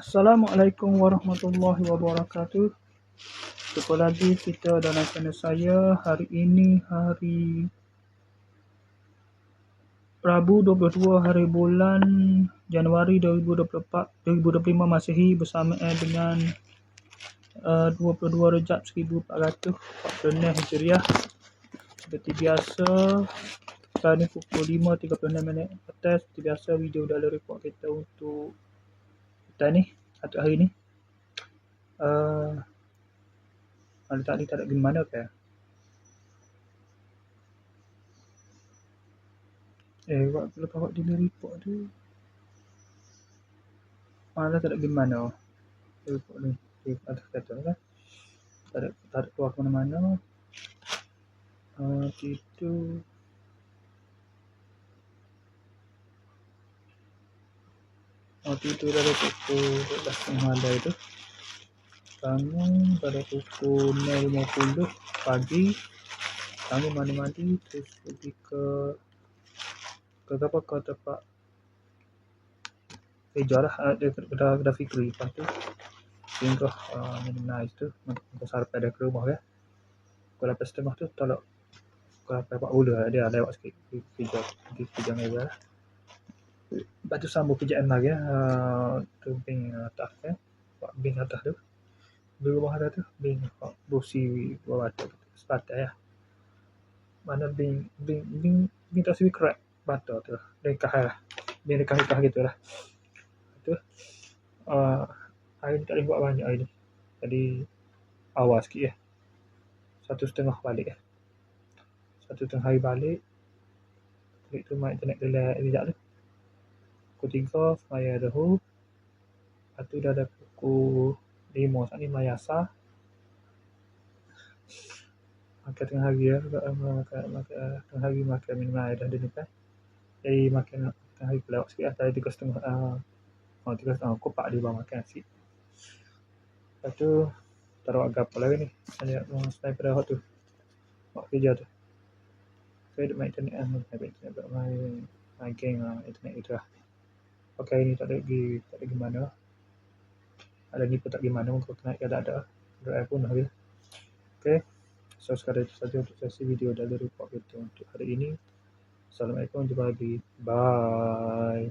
Assalamualaikum warahmatullahi wabarakatuh. Jumpa lagi kita dalam channel saya. Hari ini hari Rabu 22 hari bulan Januari 2025 Masihi bersamaan dengan 22 Rejab 1446 Hijriah. Seperti biasa, sekarang ni pukul 5.36 petang. Seperti biasa, video dalam report kita untuk petang ni atau hari ni. Tak ada gimana ke? Lepas awak daily report tu malah tak ada gimana report ni. Atas kata kan tak ada keluar ke mana-mana. Tidur dari pukul 12.30 malam tu. Bangun pada pukul 6.50 pagi. Bangun mandi-mandi terus pergi ke tempat kerja lah, kedai Fikri. Lepas tu singgah minum ais tu, sampai dah ke rumah ya. Pukul 8.30 tu tolak pukul 8.40 lah dia lewat sikit pergi kerja dengan lah. Lepas tu sambung kerjaan lagi tu bing atas ya. Bing atas tu di rumah ada tu bing busi bawah tu sepatai ya. Mana bing tak siwi kerak bata tu dekah lah. Bing dekah gitu lah. Tu hari ni tak boleh buat banyak hari ni. Jadi awal sikit ya. 1.30 balik ya. 1.30 hari balik. Klik tu main internet kejap tu. Pukul 3 semaya dahulu. Lepas tu dah ada pukul 5 saat ni mayasa. Makan tengah hari ya. Tengah hari makan minum air dah ni kan. Jadi makan tengah hari kelewat sikit lah. Tadi 3.30 3.30 kopak dia bawa makan sikit. Lepas tu taruh agak apa lagi ni. Ada sniper dah tu. Buat kerja tu. Saya duduk main internet lah. Main game internet itu lah. Okay, ni tak ada gimana. Ada ni pun tak gimana. Muka kena ada. Ada pun hari. Okay. So sekarang itu saja untuk sesi video dari report kita untuk hari ini. Assalamualaikum, jumpa lagi. Bye.